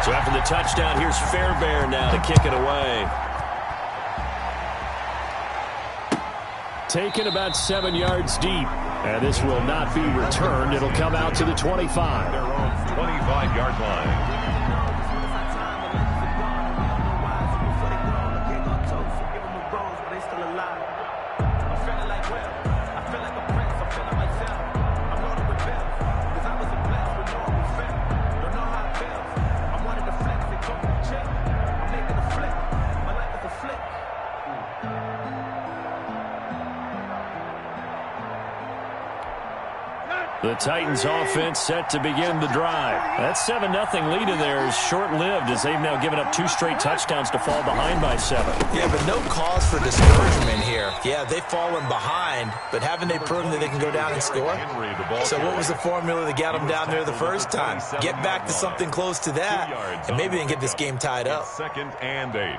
So after the touchdown, here's Fairbairn now to kick it away. Taken about 7 yards deep. And this will not be returned. It'll come out to the 25. Their own 25-yard line. The Titans offense set to begin the drive. That 7-0 lead in there is short-lived as they've now given up 2 straight touchdowns to fall behind by 7. Yeah, but no cause for discouragement here. Yeah, they've fallen behind, but haven't they proven that they can go down and score? So what was the formula that got them down there the first time? Get back to something close to that, and maybe they can get this game tied up. 2nd and 8.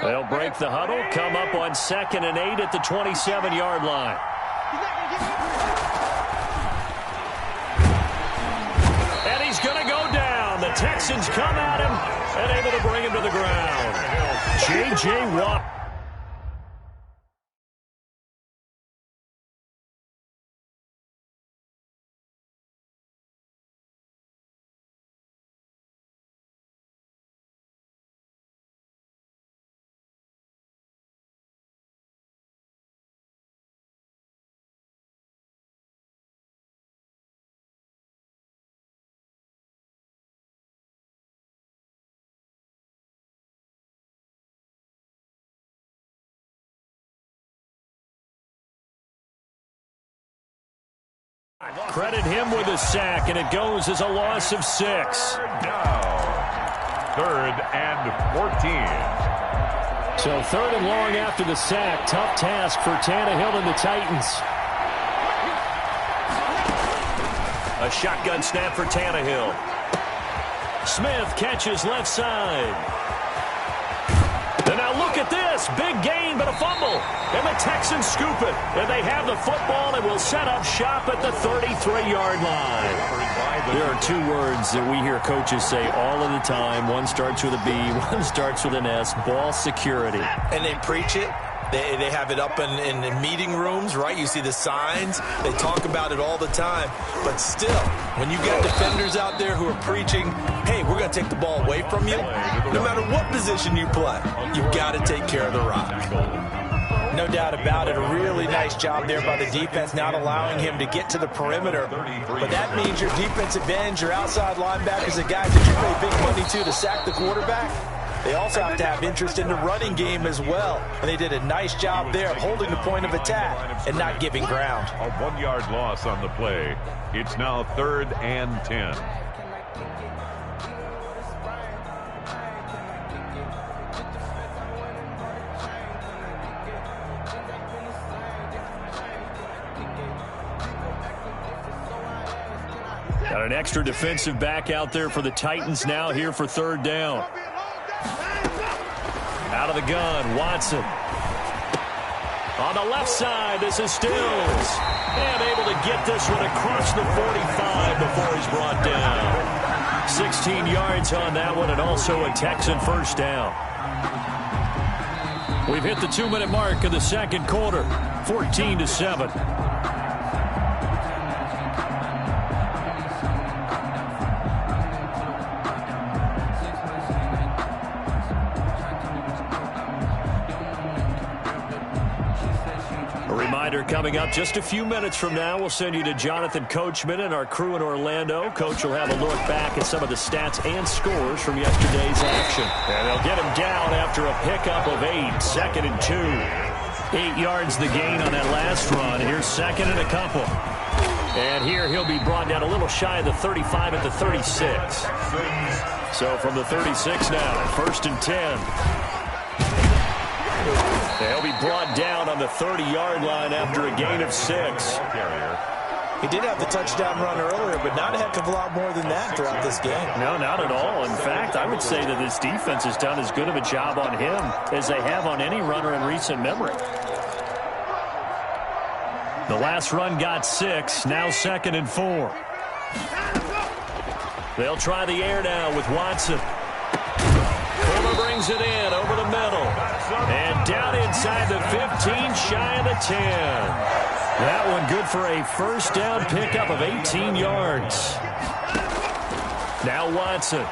They'll break the huddle, come up on 2nd and 8 at the 27-yard line. And he's going to go down. The Texans come at him and able to bring him to the ground. J.J. Watt. Credit him with a sack, and it goes as a loss of 6. Now, 3rd and 14. So 3rd and long after the sack. Tough task for Tannehill and the Titans. A shotgun snap for Tannehill. Smith catches left side. And now look at this. Big gain, but a fumble. And the Texans scoop it. And they have the football and will set up shop at the 33-yard line. There are 2 words that we hear coaches say all of the time. One starts with a B, one starts with an S. Ball security. And they preach it. They have it up in meeting rooms, right? You see the signs. They talk about it all the time. But still, when you got defenders out there who are preaching, hey, we're going to take the ball away from you, no matter what position you play, you've got to take care of the rock. No doubt about it. A really nice job there by the defense, not allowing him to get to the perimeter. But that means your defensive ends, your outside linebackers, the guys that you pay big money to sack the quarterback, they also have to have interest in the running game as well. And they did a nice job there of holding the point of attack and not giving ground. A 1-yard loss on the play. It's now 3rd and 10. Got an extra defensive back out there for the Titans now here for 3rd down. Out of the gun, Watson. On the left side, this is Stills. And able to get this one across the 45 before he's brought down. 16 yards on that one, and also a Texan first down. We've hit the 2-minute mark of the 2nd quarter, 14-7. Coming up just a few minutes from now, we'll send you to Jonathan Coachman and our crew in Orlando. Coach will have a look back at some of the stats and scores from yesterday's action. And they'll get him down after a pickup of 8, 2nd and 2. 8 yards the gain on that last run. Here's 2nd and a couple. And here he'll be brought down a little shy of the 35 at the 36. So from the 36 now, 1st and 10. They'll be brought down on the 30-yard line after a gain of 6. He did have the touchdown run earlier, but not a heck of a lot more than that throughout this game. No, not at all. In fact, I would say that this defense has done as good of a job on him as they have on any runner in recent memory. The last run got 6, now 2nd and 4. They'll try the air now with Watson. Fuller brings it in over the middle. And down inside the 15, shy of the 10. That one good for a first down pickup of 18 yards. Now Watson.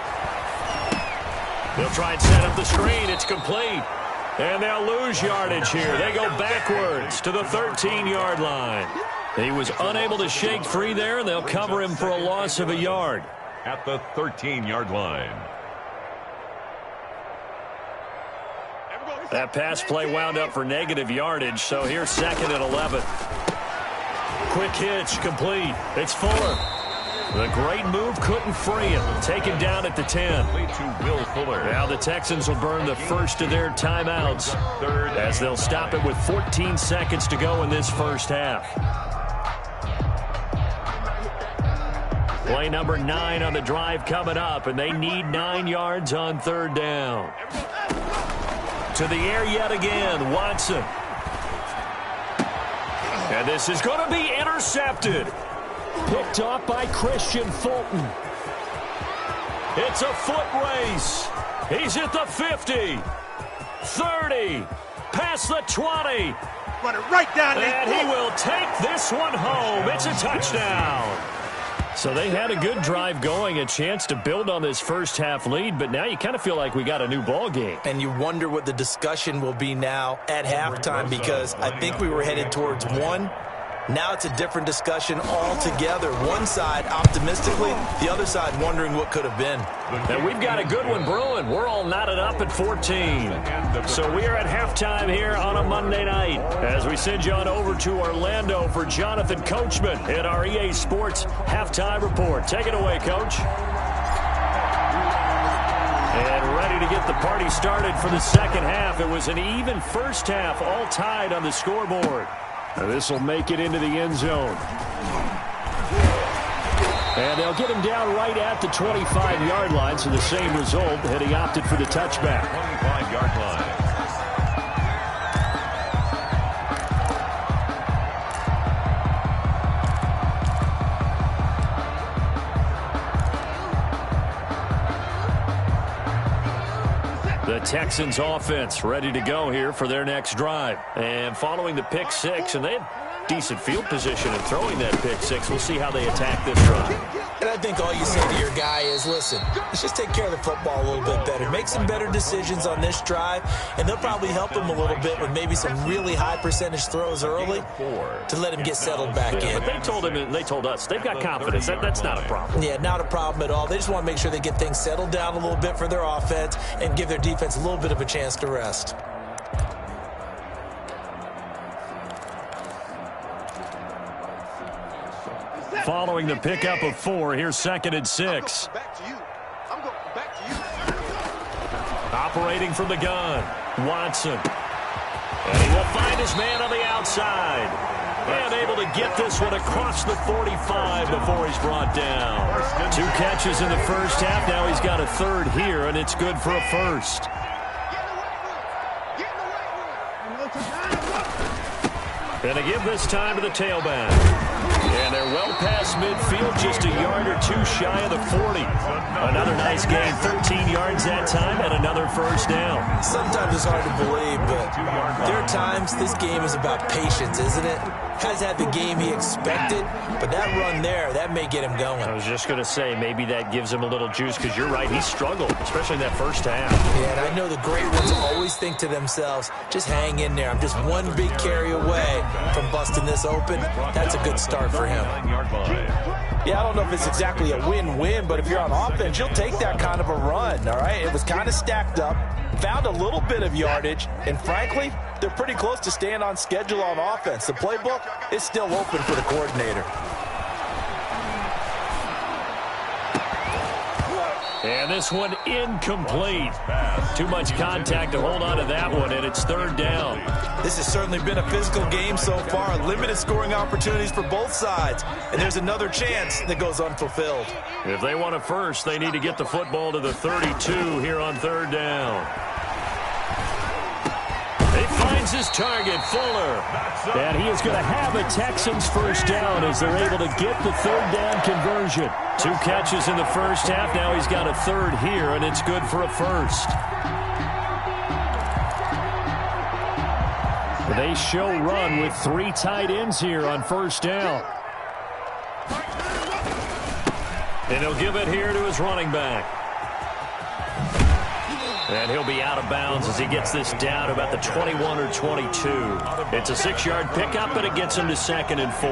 They'll try and set up the screen. It's complete. And they'll lose yardage here. They go backwards to the 13-yard line. He was unable to shake free there, and they'll cover him for a loss of a yard. At the 13-yard line. That pass play wound up for negative yardage, so here's 2nd and 11. Quick hitch, complete. It's Fuller. The great move couldn't free him. Taken down at the 10. To Will Fuller. Now the Texans will burn the first of their timeouts as they'll stop it with 14 seconds to go in this first half. Play number 9 on the drive coming up, and they need 9 yards on 3rd down. To the air yet again, Watson. And this is going to be intercepted. Picked off by Christian Fulton. It's a foot race. He's at the 50, 30, past the 20. Run it right down there. And he will take this one home. It's a touchdown. So they had a good drive going, a chance to build on this first half lead, but now you kind of feel like we got a new ball game. And you wonder what the discussion will be now at halftime, because I think we were headed towards 1. Now it's a different discussion altogether. One side optimistically, the other side wondering what could have been. And we've got a good one brewing. We're all knotted up at 14. So we are at halftime here on a Monday night as we send you on over to Orlando for Jonathan Coachman in our EA Sports Halftime Report. Take it away, Coach. And ready to get the party started for the second half. It was an even first half, all tied on the scoreboard. This will make it into the end zone. And they'll get him down right at the 25-yard line, so the same result, had he opted for the touchback. 25-yard line. The Texans offense ready to go here for their next drive. And following the pick 6, and they had decent field position in throwing that pick 6. We'll see how they attack this drive. And I think all you say to your guy is, listen, let's just take care of the football a little bit better. Make some better decisions on this drive, and they'll probably help him a little bit with maybe some really high percentage throws early to let him get settled back in. But they told him, and they told us, they've got confidence. That's not a problem. Yeah, not a problem at all. They just want to make sure they get things settled down a little bit for their offense and give their defense a little bit of a chance to rest. Following the pickup of 4, here's 2nd and 6. I'm going back to you. Operating from the gun, Watson. And he will find his man on the outside. And able to get this one across the 45 before he's brought down. 2 catches in the first half. Now he's got a 3rd here, and it's good for a first. And they give this time to the tailback. And they're well past midfield, just a yard or 2 shy of the 40. Another nice gain, 13 yards that time, and another first down. Sometimes it's hard to believe, but there are times this game is about patience, isn't it? Has had the game he expected, but that run there, that may get him going. I was just going to say, maybe that gives him a little juice, because you're right, he struggled, especially in that first half. Yeah, and I know the great ones always think to themselves, just hang in there. I'm just one big carry away from busting this open. That's a good start for him. Yeah, I don't know if it's exactly a win-win, but if you're on offense, you'll take that kind of a run, all right? It was kind of stacked up, found a little bit of yardage, and frankly, they're pretty close to staying on schedule on offense. The playbook is still open for the coordinator. And this one incomplete. Too much contact to hold on to that one, and it's third down. This has certainly been a physical game so far. Limited scoring opportunities for both sides. And there's another chance that goes unfulfilled. If they want a first, they need to get the football to the 32 here on third down. He finds his target, Fuller. And he is going to have a Texans first down as they're able to get the third down conversion. 2 catches in the first half. Now he's got a third here, and it's good for a first. They show run with 3 tight ends here on first down. And he'll give it here to his running back. And he'll be out of bounds as he gets this down to about the 21 or 22. It's a 6-yard pickup, and it gets him to 2nd and 4.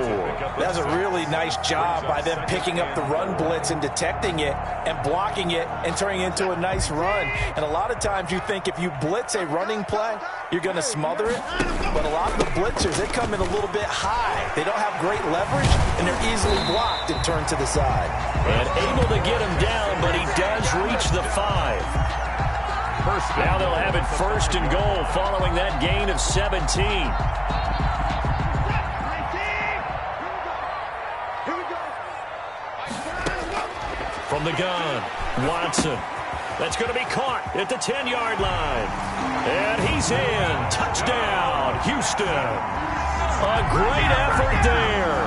That's a really nice job by them picking up the run blitz and detecting it and blocking it and turning it into a nice run. And a lot of times you think if you blitz a running play, you're going to smother it. But a lot of the blitzers, they come in a little bit high. They don't have great leverage, and they're easily blocked and turned to the side. And able to get him down, but he does reach the 5. Now they'll have it 1st and goal following that gain of 17. From the gun, Watson. That's going to be caught at the 10-yard line. And he's in. Touchdown, Houston. A great effort there.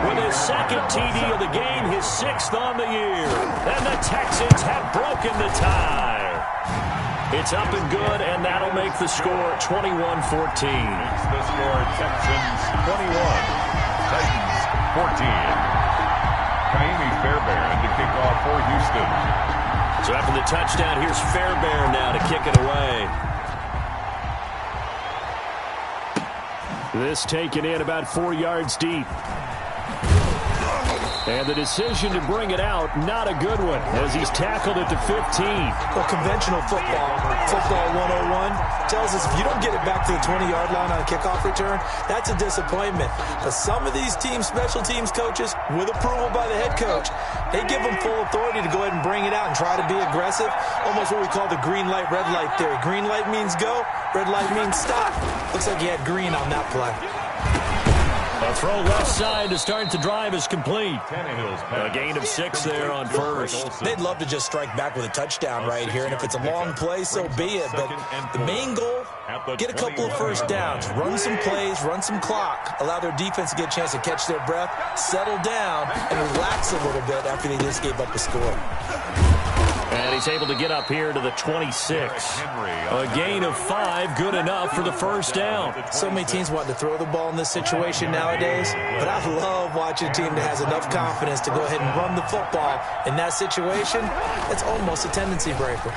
With his 2nd TD of the game, his 6th on the year. And the Texans have broken the tie. It's up and good, and that'll make the score 21-14. The score, Texans 21, Titans 14. Kaimi Fairbairn to kick off for Houston. So after the touchdown, here's Fairbairn now to kick it away. This taken in about 4 yards deep. And the decision to bring it out, not a good one, as he's tackled at the 15. Well, conventional football 101, tells us if you don't get it back to the 20-yard line on a kickoff return, that's a disappointment. But some of these special teams coaches, with approval by the head coach, they give them full authority to go ahead and bring it out and try to be aggressive, almost what we call the green light, red light theory. Green light means go, red light means stop. Looks like he had green on that play. A throw left side to start the drive is complete. A gain of 6 there on first. They'd love to just strike back with a touchdown right here, and if it's a long play, so be it. But the main goal, get a couple of first downs, run some plays, run some clock, allow their defense to get a chance to catch their breath, settle down, and relax a little bit after they just gave up a score. And he's able to get up here to the 26. A gain of 5, good enough for the first down. So many teams want to throw the ball in this situation nowadays, but I love watching a team that has enough confidence to go ahead and run the football. In that situation, it's almost a tendency breaker.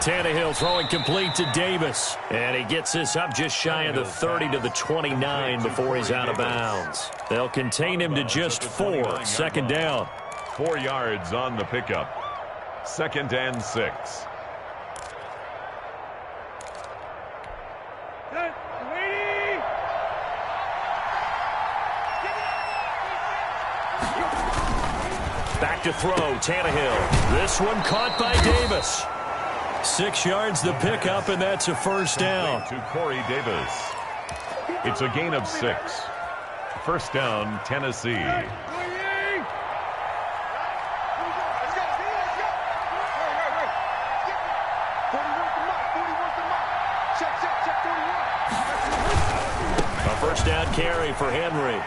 Tannehill throwing complete to Davis. And he gets this up just shy of the 30 to the 29 before he's out of bounds. They'll contain him to just 4, 2nd down. 4 yards on the pickup. 2nd and 6. Back to throw, Tannehill. This one caught by Davis. 6 yards the pickup, and that's a first down. To Corey Davis. It's a gain of 6. First down, Tennessee. First down carry for Henry.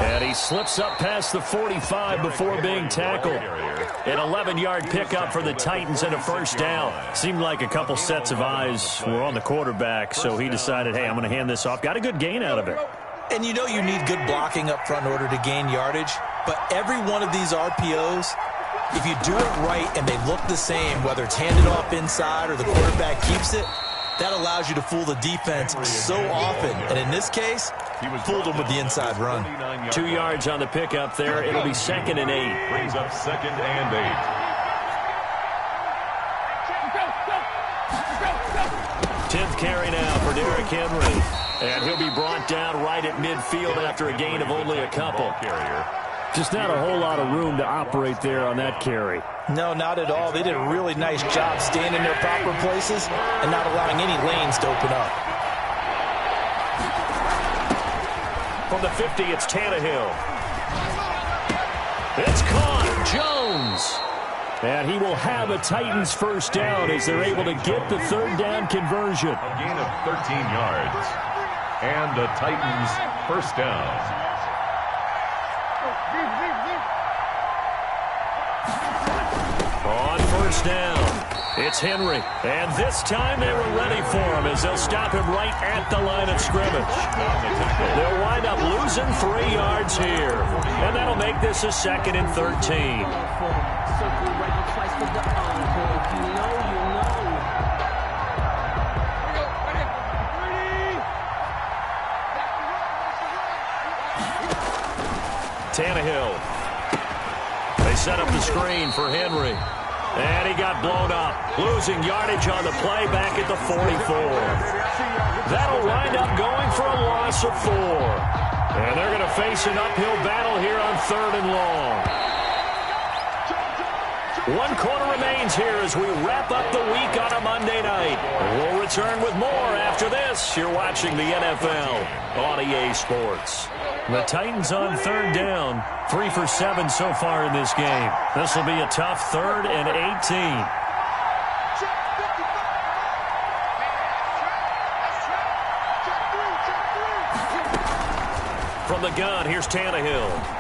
And he slips up past the 45 before being tackled. An 11-yard pickup for the Titans and a first down. Seemed like a couple sets of eyes were on the quarterback, so he decided, hey, I'm going to hand this off. Got a good gain out of it. And you know you need good blocking up front in order to gain yardage, but every one of these RPOs, if you do it right and they look the same, whether it's handed off inside or the quarterback keeps it, that allows you to fool the defense so often. And in this case, fooled them with the inside run. 2 yards on the pickup there. It'll be 2nd and 8. Brings up 2nd and 8. Tenth carry now for Derrick Henry. And he'll be brought down right at midfield after a gain of only a couple. Just not a whole lot of room to operate there on that carry. No, not at all. They did a really nice job staying in their proper places and not allowing any lanes to open up. From the 50, it's Tannehill. It's caught. Jones. And he will have a Titans first down as they're able to get the third down conversion. A gain of 13 yards. And the Titans first down. On first down, it's Henry. And this time they were ready for him as they'll stop him right at the line of scrimmage. They'll wind up losing 3 yards here. And that'll make this a 2nd and 13. Tannehill. They set up the screen for Henry. And he got blown up. Losing yardage on the play back at the 44. That'll wind up going for a loss of 4. And they're going to face an uphill battle here on 3rd and long. 1 quarter remains here as we wrap up the week on a Monday night. We'll return with more after this. You're watching the NFL on EA Sports. The Titans on 3rd down. 3 for 7 so far in this game. This will be a tough 3rd and 18. From the gun, here's Tannehill.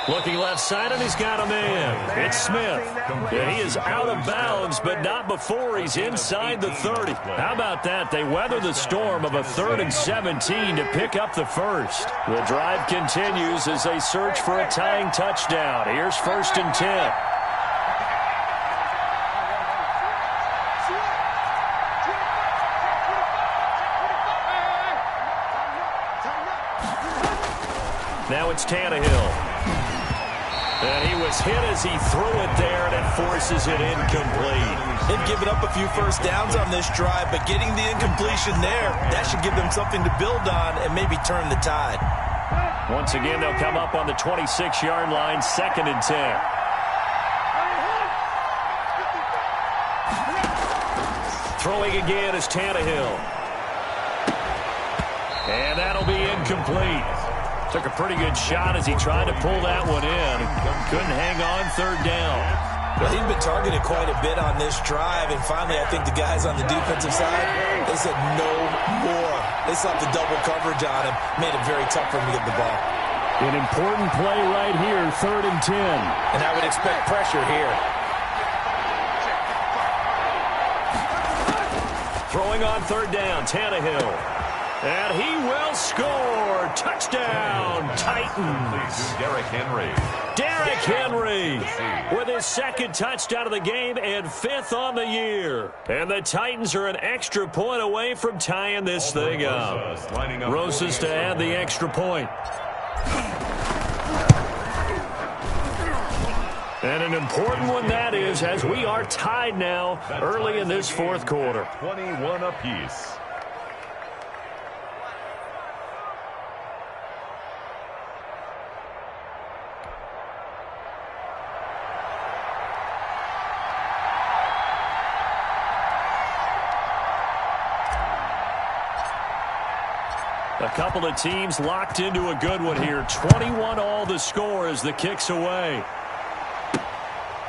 Looking left side, and he's got a man. It's Smith. And he is out of bounds, but not before he's inside the 30. How about that? They weather the storm of a 3rd and 17 to pick up the first. The drive continues as they search for a tying touchdown. Here's 1st and 10. Now it's Tannehill. And he was hit as he threw it there, and it forces it incomplete. They've given up a few first downs on this drive, but getting the incompletion there, that should give them something to build on and maybe turn the tide. Once again, they'll come up on the 26-yard line, 2nd and 10. Throwing again is Tannehill. And that'll be incomplete. Took a pretty good shot as he tried to pull that one in. Couldn't hang on 3rd down. Well, he's been targeted quite a bit on this drive, and finally I think the guys on the defensive side, they said no more. They slapped the double coverage on him, made it very tough for him to get the ball. An important play right here, 3rd and 10. And I would expect pressure here. Throwing on 3rd down, Tannehill. And he will score. Touchdown, Titans. Derrick Henry. Derrick Henry with his 2nd touchdown of the game and 5th on the year. And the Titans are an extra point away from tying this thing up. Rosas to add the extra point. And an important one that is, as we are tied now early in this 4th quarter. 21 apiece. A couple of teams locked into a good one here. 21 all the score as the kick's away.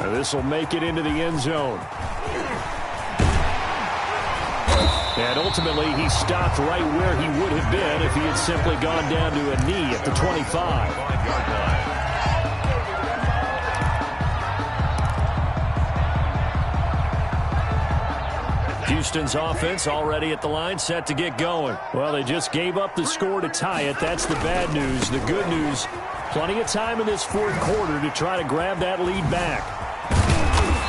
And this will make it into the end zone. And ultimately, he stopped right where he would have been if he had simply gone down to a knee at the 25. Houston's offense already at the line, set to get going. Well, they just gave up the score to tie it. That's the bad news. The good news, plenty of time in this 4th quarter to try to grab that lead back.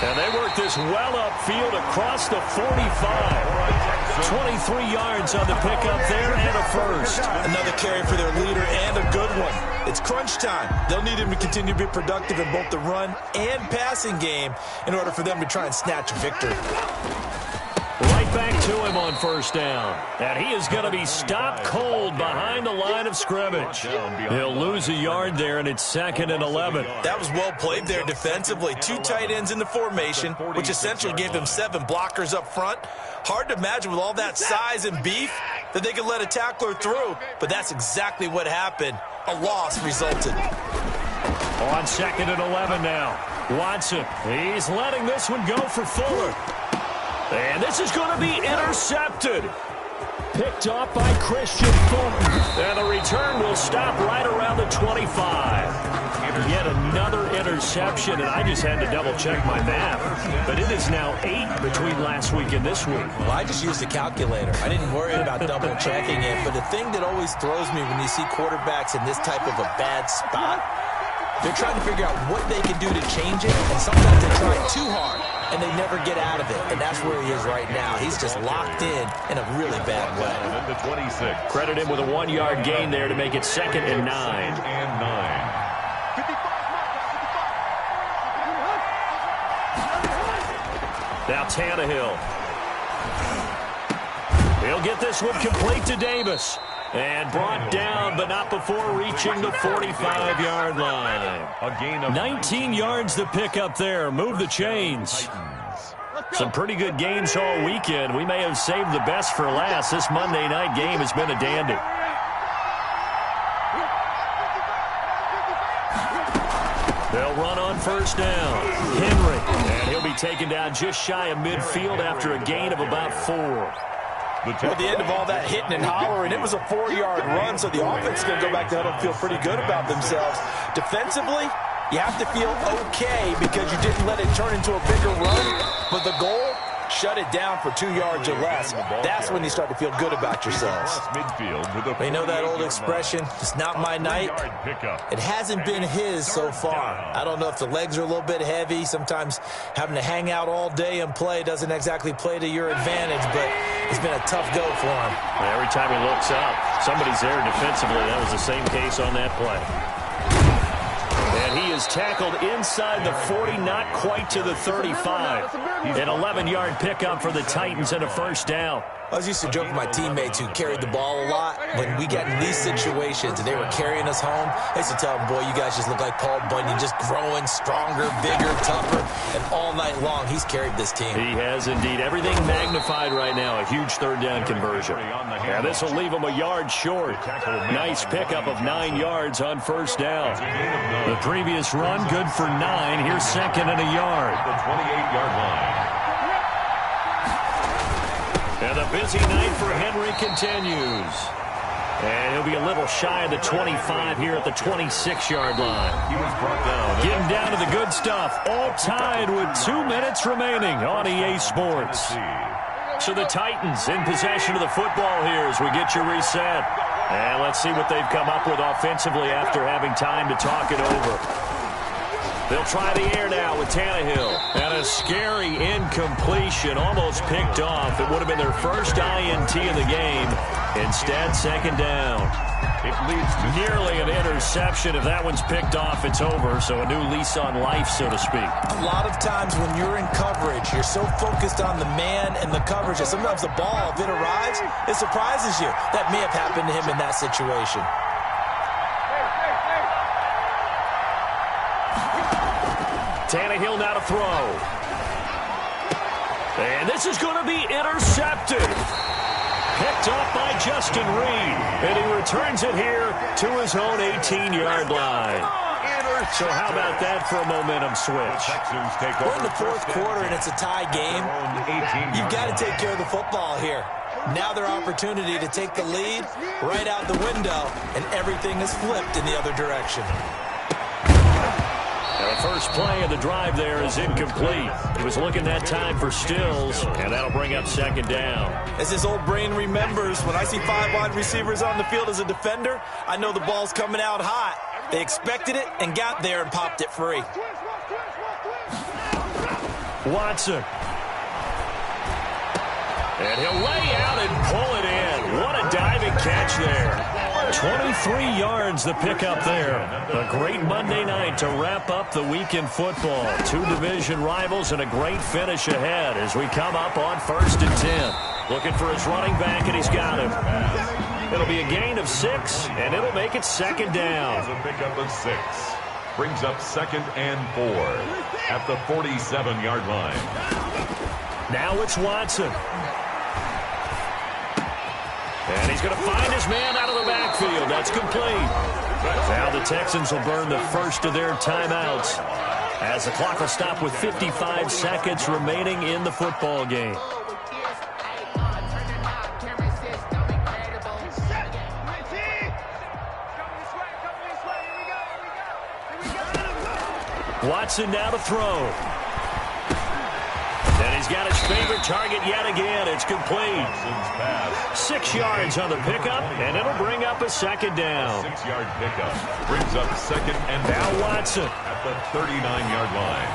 And they work this well upfield across the 45. 23 yards on the pickup there and a first. Another carry for their leader and a good one. It's crunch time. They'll need him to continue to be productive in both the run and passing game in order for them to try and snatch a victory. Right right back to him on first down. And he is going to be stopped cold behind the line of scrimmage. He'll lose a yard there, and it's 2nd and 11. That was well played there defensively. 2 tight ends in the formation, which essentially gave them 7 blockers up front. Hard to imagine with all that size and beef that they could let a tackler through, but that's exactly what happened. A loss resulted. On 2nd and 11 now. Watson, he's letting this one go for Fuller. And this is going to be intercepted. Picked off by Christian Fulton. And the return will stop right around the 25. Yet another interception, and I just had to double-check my math. But it is now 8 between last week and this week. Well, I just used a calculator. I didn't worry about double-checking it. But the thing that always throws me when you see quarterbacks in this type of a bad spot, they're trying to figure out what they can do to change it, and sometimes they try too hard, and they never get out of it. And that's where he is right now. He's just locked in a really bad way. The 26. Credit him with a 1-yard gain there to make it 2nd and 9. Now Tannehill. He'll get this one complete to Davis. And brought down, but not before reaching the 45-yard line. A gain of 19 yards to pick up there. Move the chains. Some pretty good games all weekend. We may have saved the best for last. This Monday night game has been a dandy. They'll run on first down. Henry. And he'll be taken down just shy of midfield after a gain of about 4. At the end of all that hitting and hollering, it was a 4-yard run, so the offense is going to go back to huddle and feel pretty good about themselves. Defensively, you have to feel okay because you didn't let it turn into a bigger run, but the goal, shut it down for 2 yards or less. That's when you start to feel good about yourselves. You know that old expression, it's not my night? It hasn't been his so far. I don't know if the legs are a little bit heavy. Sometimes having to hang out all day and play doesn't exactly play to your advantage, but it's been a tough go for him. Every time he looks up, somebody's there defensively. That was the same case on that play. And he is tackled inside the 40, not quite to the 35. An 11-yard pickup for the Titans and a first down. I was used to joke with my teammates who carried the ball a lot. When we got in these situations and they were carrying us home, I used to tell them, boy, you guys just look like Paul Bunyan, just growing stronger, bigger, tougher. And all night long, he's carried this team. He has indeed. Everything magnified right now. A huge third down conversion. And this will leave him a yard short. Nice pickup of 9 yards on first down. The previous run, good for 9. Here's 2nd and a yard. The 28-yard line. And the busy night for Henry continues. And he'll be a little shy of the 25 here at the 26-yard line. He was brought down. Getting down to the good stuff. All tied with 2 minutes remaining on EA Sports. So the Titans in possession of the football here as we get you reset. And let's see what they've come up with offensively after having time to talk it over. They'll try the air now with Tannehill. And a scary incompletion, almost picked off. It would have been their first INT of the game. Instead, 2nd down. It leads to nearly an interception. If that one's picked off, it's over. So a new lease on life, so to speak. A lot of times when you're in coverage, you're so focused on the man and the coverage that sometimes the ball, if it arrives, it surprises you. That may have happened to him in that situation. Tannehill now to throw. And this is going to be intercepted. Picked off by Justin Reed. And he returns it here to his own 18-yard line. So how about that for a momentum switch? We're in the 4th quarter and it's a tie game. You've got to take care of the football here. Now their opportunity to take the lead right out the window, and everything is flipped in the other direction. The first play of the drive there is incomplete. He was looking that time for Stills, and that'll bring up 2nd down. As his old brain remembers, when I see 5 wide receivers on the field as a defender, I know the ball's coming out hot. They expected it and got there and popped it free. Watson. And he'll lay out and pull it in. What a diving catch there. 23 yards the pickup there. A great Monday night to wrap up the week in football. Two division rivals and a great finish ahead as we come up on 1st and 10. Looking for his running back, and he's got him. It'll be a gain of 6, and it'll make it 2nd down. A pickup of 6. Brings up 2nd and 4 at the 47-yard line. Now it's Watson. And he's going to find his man out of the backfield. That's complete. Now the Texans will burn the first of their timeouts as the clock will stop with 55 seconds remaining in the football game. Watson now to throw. And he's got his favorite target yet again. It's complete. 6 yards on the pickup, and it'll bring up a 2nd down. 6-yard pickup brings up 2nd and now Watson at the 39-yard line.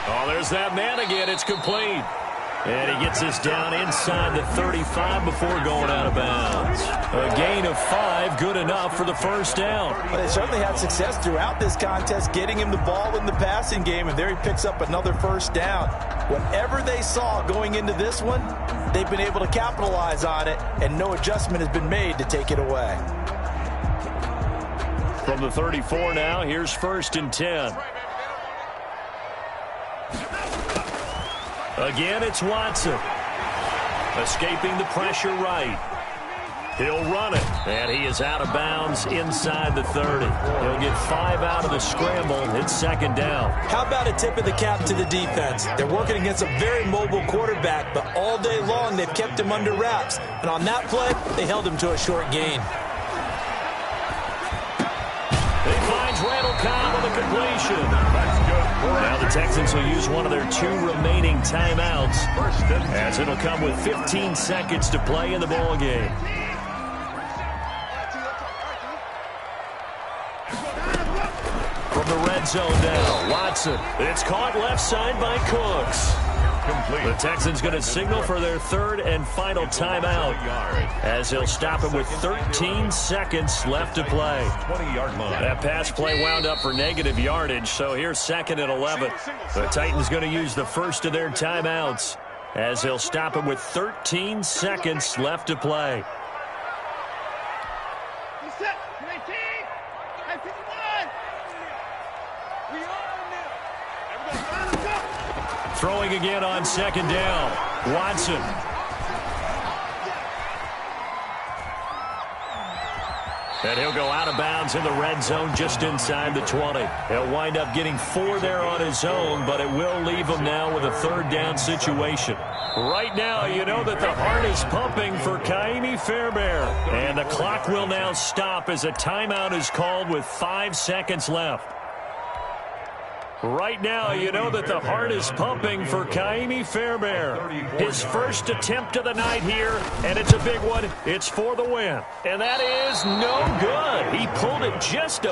Oh, there's that man again. It's complete. And he gets this down inside the 35 before going out of bounds. A gain of 5, good enough for the 1st down. But they certainly had success throughout this contest, getting him the ball in the passing game, and there he picks up another 1st down. Whatever they saw going into this one, they've been able to capitalize on it, and no adjustment has been made to take it away. From the 34 now, here's 1st and 10. Again, it's Watson. Escaping the pressure right. He'll run it, and he is out of bounds inside the 30. He'll get 5 out of the scramble. It's 2nd down. How about a tip of the cap to the defense? They're working against a very mobile quarterback, but all day long they've kept him under wraps. And on that play, they held him to a short gain. He finds Randall Cobb on the completion. That's good. Now the Texans will use one of their 2 remaining timeouts as it'll come with 15 seconds to play in the ball game. From the red zone now, Watson. It's caught left side by Cooks. Complete. The Texans going to signal for their 3rd and final timeout as they'll stop him with 13 seconds left to play. 20-yard line. That pass play wound up for negative yardage, so here's 2nd and 11. The Titans going to use the first of their timeouts as they'll stop him with 13 seconds left to play. Throwing again on 2nd down. Watson. And he'll go out of bounds in the red zone just inside the 20. He'll wind up getting 4 there on his own, but it will leave him now with a 3rd down situation. Right now, you know that the heart is pumping for Kaimi Fairbairn. And the clock will now stop as a timeout is called with 5 seconds left. Right now, you know that the heart is pumping for Kaimi Fairbairn. His first attempt of the night here, and it's a big one. It's for the win. And that is no good. He pulled it just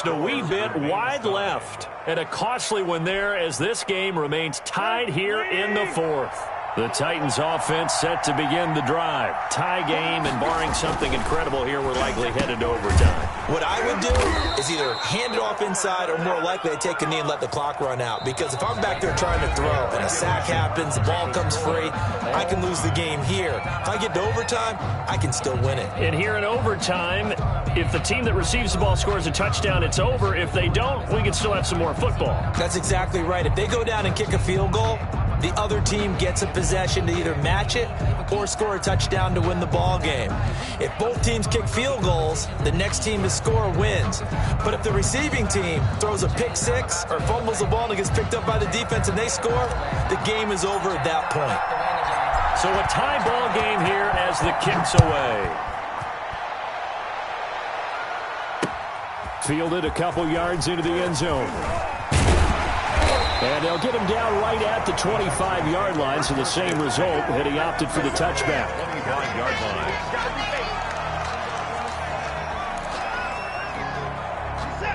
a wee bit wide left. And a costly one there as this game remains tied here in the 4th. The Titans offense set to begin the drive. Tie game, and barring something incredible here, we're likely headed to overtime. What I would do is either hand it off inside or more likely to take a knee and let the clock run out. Because if I'm back there trying to throw and a sack happens, the ball comes free, I can lose the game here. If I get to overtime, I can still win it. And here in overtime, if the team that receives the ball scores a touchdown, it's over. If they don't, we can still have some more football. That's exactly right. If they go down and kick a field goal, the other team gets a possession to either match it or score a touchdown to win the ball game. If both teams kick field goals, the next team to score wins. But if the receiving team throws a pick 6 or fumbles the ball and it gets picked up by the defense and they score, the game is over at that point. So a tie ball game here as the kick's away. Fielded a couple yards into the end zone. And they'll get him down right at the 25-yard line, so the same result, and he opted for the touchback. 25-yard line.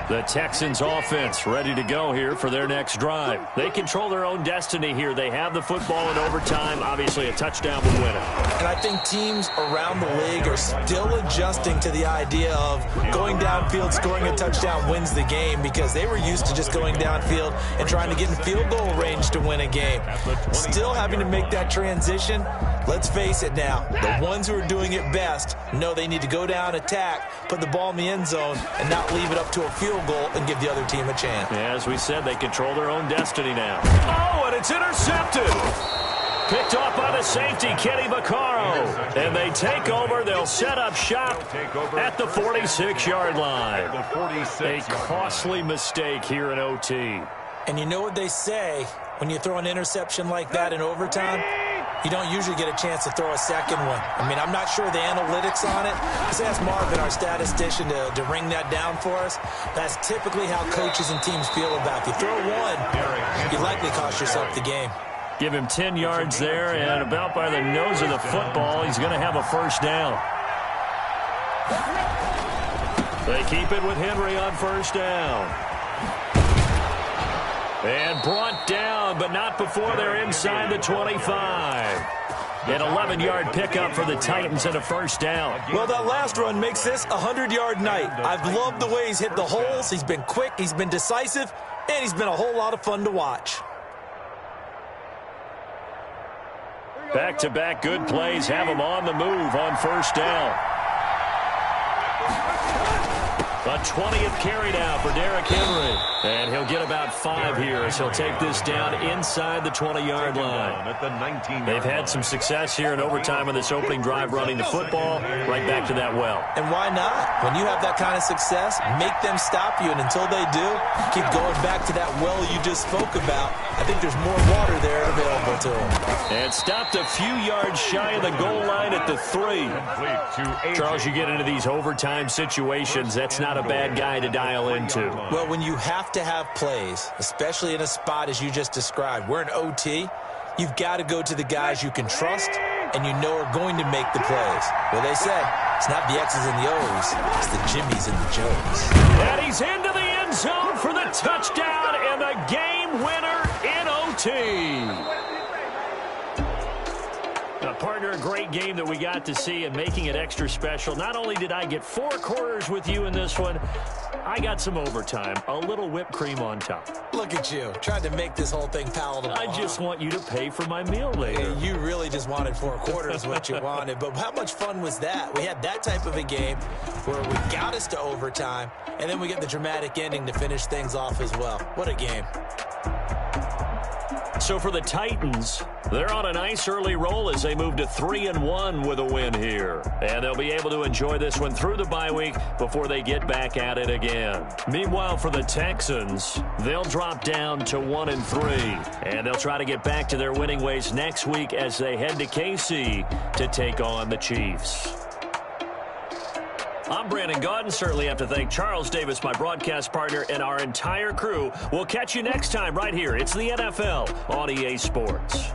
The Texans offense ready to go here for their next drive. They control their own destiny here. They have the football in overtime. Obviously, a touchdown will win it. And I think teams around the league are still adjusting to the idea of going downfield, scoring a touchdown wins the game, because they were used to just going downfield and trying to get in field goal range to win a game. Still having to make that transition. Let's face it now, the ones who are doing it best know they need to go down, attack, put the ball in the end zone, and not leave it up to a field goal and give the other team a chance. As we said, they control their own destiny now. Oh, and it's intercepted. Picked off by the safety, Kenny Vaccaro. And they take over. They'll set up shop at the 46-yard line. A costly mistake here in OT. And you know what they say, when you throw an interception like that in overtime, you don't usually get a chance to throw a second one. I mean, I'm not sure the analytics on it. Let's ask Marvin, our statistician, to ring that down for us. That's typically how coaches and teams feel about it. If you throw one, you likely cost yourself the game. Give him 10 yards there, and about by the nose of the football, he's going to have a first down. They keep it with Henry on first down. And brought down, but not before they're inside the 25. An 11-yard pickup for the Titans and a first down. Well, that last run makes this a 100-yard night. I've loved the way he's hit the holes. He's been quick, he's been decisive, and he's been a whole lot of fun to watch. Back-to-back good plays have him on the move on first down. A 20th carry now for Derrick Henry. And he'll get about 5 here as he'll take this down inside the 20-yard line. They've had some success here in overtime on this opening drive running the football. Right back to that well. And why not? When you have that kind of success, make them stop you. And until they do, keep going back to that well you just spoke about. I think there's more water there available to them. And stopped a few yards shy of the goal line at the 3. Charles, you get into these overtime situations, that's not a bad guy to dial into. Well, when you have to have plays, especially in a spot as you just described, we're in OT, you've got to go to the guys you can trust and you know are going to make the plays. Well, they say, it's not the X's and the O's, it's the Jimmys and the Joes. And he's into the end zone for the touchdown and the game winner in OT. Partner, a great game that we got to see and making it extra special. Not only did I get 4 quarters with you in this one, I got some overtime, a little whipped cream on top. Look at you, trying to make this whole thing palatable. I just want you to pay for my meal later. You really just wanted 4 quarters what you wanted, but how much fun was that? We had that type of a game where we got us to overtime, and then we get the dramatic ending to finish things off as well. What a game. So for the Titans, they're on a nice early roll as they move to 3-1 with a win here. And they'll be able to enjoy this one through the bye week before they get back at it again. Meanwhile, for the Texans, they'll drop down to 1-3. And they'll try to get back to their winning ways next week as they head to KC to take on the Chiefs. I'm Brandon Gaudin. Certainly have to thank Charles Davis, my broadcast partner, and our entire crew. We'll catch you next time right here. It's the NFL on EA Sports.